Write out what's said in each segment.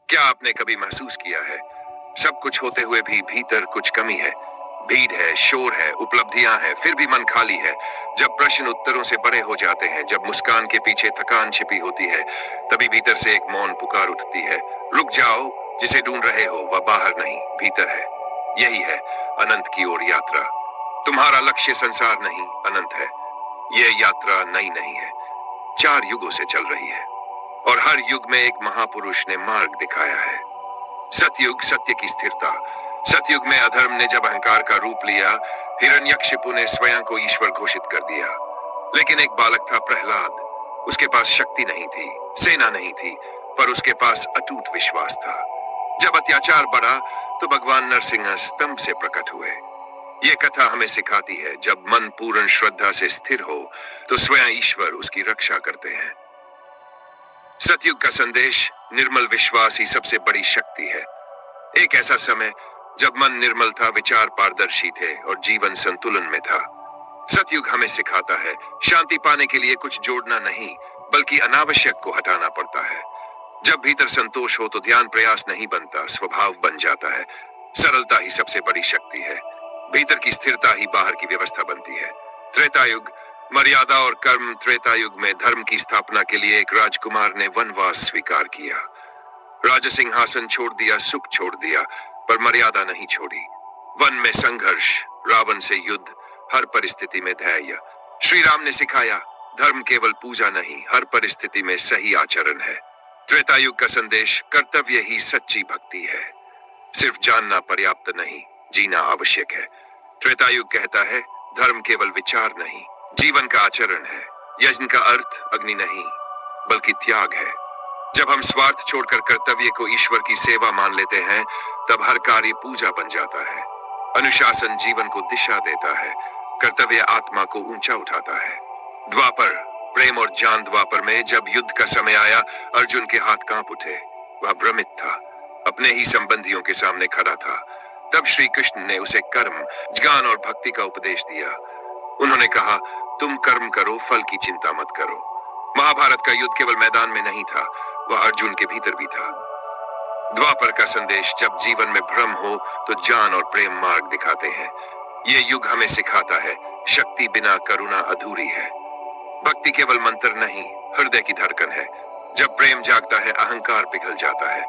क्या आपने कभी महसूस किया है, सब कुछ होते हुए भी भीतर कुछ कमी है? भीड़ है, शोर है, उपलब्धियां हैं, फिर भी मन खाली है। जब प्रश्न उत्तरों से बड़े हो जाते हैं, जब मुस्कान के पीछे थकान छिपी होती है, तभी भीतर से एक मौन पुकार उठती है, रुक जाओ, जिसे ढूंढ रहे हो वह बाहर नहीं, भीतर है। यही है अनंत की ओर यात्रा। तुम्हारा लक्ष्य संसार नहीं, अनंत है। यह यात्रा नई नहीं है, 4 युगों से चल रही है, और हर युग में एक महापुरुष ने मार्ग दिखाया है। सतयुग, सत्य की स्थिरता। सतयुग में अधर्म ने जब अहंकार का रूप लिया, हिरण्यकशिपु ने स्वयं को ईश्वर घोषित कर दिया। लेकिन एक बालक था, प्रहलाद। उसके पास शक्ति नहीं थी, सेना नहीं थी, पर उसके पास अटूट विश्वास था। जब अत्याचार बढ़ा तो भगवान नरसिंह स्तंभ से प्रकट हुए। ये कथा हमें सिखाती है, जब मन पूर्ण श्रद्धा से स्थिर हो तो स्वयं ईश्वर उसकी रक्षा करते हैं। सतयुग का संदेश, निर्मल विश्वास ही सबसे बड़ी शक्ति है। एक ऐसा समय जब मन निर्मल था, विचार पारदर्शी थे और जीवन संतुलन में था। सतयुग हमें सिखाता है, शांति पाने के लिए कुछ जोड़ना नहीं, बल्कि अनावश्यक को हटाना पड़ता है। जब भीतर संतोष हो तो ध्यान प्रयास नहीं बनता, स्वभाव बन जाता है। सरलता ही सबसे बड़ी शक्ति है। भीतर की स्थिरता ही बाहर की व्यवस्था बनती है। त्रेतायुग, मर्यादा और कर्म। त्रेतायुग में धर्म की स्थापना के लिए एक राजकुमार ने वनवास स्वीकार किया। राज सिंहासन छोड़ दिया, सुख छोड़ दिया, पर मर्यादा नहीं छोड़ी। वन में संघर्ष, रावण से युद्ध, हर परिस्थिति में धैर्य। श्री राम ने सिखाया, धर्म केवल पूजा नहीं, हर परिस्थिति में सही आचरण है। त्रेतायुग का संदेश, कर्तव्य ही सच्ची भक्ति है। सिर्फ जानना पर्याप्त नहीं, जीना आवश्यक है। त्रेतायुग कहता है, धर्म केवल विचार नहीं, जीवन का आचरण है। यज्ञ का अर्थ अग्नि नहीं, बल्कि त्याग है। जब हम स्वार्थ छोड़कर कर्तव्य को ईश्वर की सेवा मान लेते हैं, तब हर कार्य पूजा बन जाता है। अनुशासन जीवन को दिशा देता है, कर्तव्य आत्मा को ऊंचा उठाता है। द्वापर, प्रेम और ज्ञान। द्वापर में जब युद्ध का समय आया, अर्जुन के हाथ कांप उठे। वह भ्रमित था, अपने ही संबंधियों के सामने खड़ा था। तब श्री कृष्ण ने उसे कर्म, ज्ञान और भक्ति का उपदेश दिया। उन्होंने कहा, तुम कर्म करो, फल की चिंता मत करो। महाभारत का युद्ध केवल मैदान में नहीं था, वह अर्जुन के भीतर भी था। द्वापर का संदेश, जब जीवन में भ्रम हो तो ज्ञान और प्रेम मार्ग दिखाते हैं। ये युग हमें सिखाता है, शक्ति बिना करुणा अधूरी है। भक्ति केवल मंत्र नहीं, हृदय की धड़कन है। जब प्रेम जागता है, अहंकार पिघल जाता है।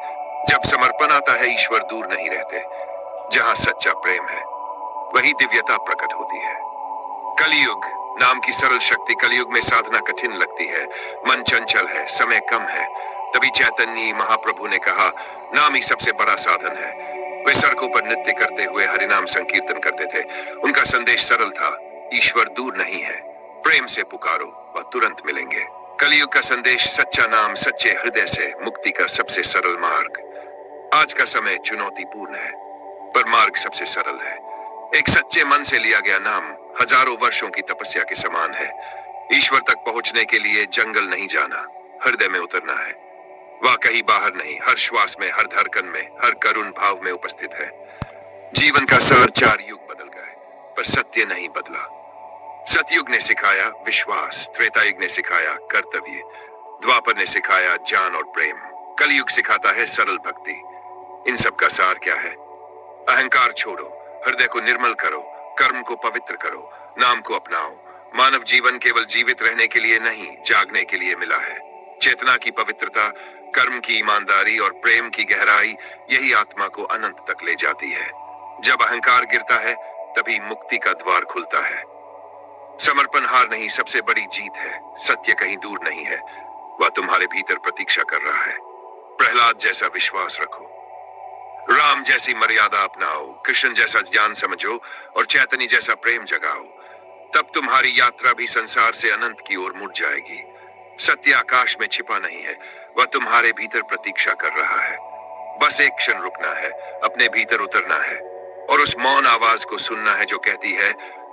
जब समर्पण आता है, ईश्वर दूर नहीं रहते। जहां सच्चा प्रेम है, वही दिव्यता प्रकट होती है। कलयुग नाम की सरल शक्ति। कलयुग में साधना कठिन लगती है, मन चंचल है, समय कम है। तभी चैतन्य महाप्रभु ने कहा, नाम ही सबसे बड़ा साधन है। वे सड़कों पर नृत्य करते हुए हरिनाम संकीर्तन करते थे। उनका संदेश सरल था, ईश्वर दूर नहीं है, प्रेम से पुकारो, वह तुरंत मिलेंगे। कलयुग का संदेश, सच्चा नाम, सच्चे हृदय से मुक्ति का सबसे सरल मार्ग। आज का समय चुनौतीपूर्ण है, पर मार्ग सबसे सरल है। एक सच्चे मन से लिया गया नाम हजारों वर्षों की तपस्या के समान है। ईश्वर तक पहुंचने के लिए जंगल नहीं जाना, हृदय में उतरना है। वह कहीं बाहर नहीं, हर श्वास में, हर धड़कन में, हर करुण भाव में उपस्थित है। जीवन का सार, 4 युग बदल गए, पर सत्य नहीं बदला। सतयुग ने सिखाया विश्वास, त्रेतायुग ने सिखाया कर्तव्य, द्वापर ने सिखाया ज्ञान और प्रेम, कलयुग सिखाता है सरल भक्ति। इन सब का सार क्या है? अहंकार छोड़ो, हृदय को निर्मल करो, कर्म को पवित्र करो, नाम को अपनाओ। मानव जीवन केवल जीवित रहने के लिए नहीं, जागने के लिए मिला है। चेतना की पवित्रता, कर्म की ईमानदारी और प्रेम की गहराई, यही आत्मा को अनंत तक ले जाती है। जब अहंकार गिरता है, तभी मुक्ति का द्वार खुलता है। समर्पण हार नहीं, सबसे बड़ी जीत है। सत्य कहीं दूर नहीं है, वह तुम्हारे भीतर प्रतीक्षा कर रहा है। प्रहलाद जैसा विश्वास रखो, राम जैसी मर्यादा अपनाओ, कृष्ण जैसा ज्ञान समझो और चैतन्य जैसा प्रेम जगाओ। तब तुम्हारी यात्रा भी संसार से अनंत की ओर मुड़ जाएगी। सत्य आकाश में छिपा नहीं है, वह तुम्हारे भीतर प्रतीक्षा कर रहा है। बस एक क्षण रुकना है, अपने भीतर उतरना है और उस मौन आवाज को सुनना है जो कहती है,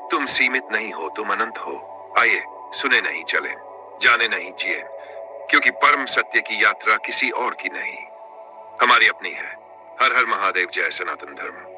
तुम सीमित नहीं हो, तुम अनंत हो। आइए, सुने नहीं चले, जाने नहीं जिए, क्योंकि परम सत्य की यात्रा किसी और की नहीं, हमारी अपनी है। हर हर महादेव, जय सनातन धर्म।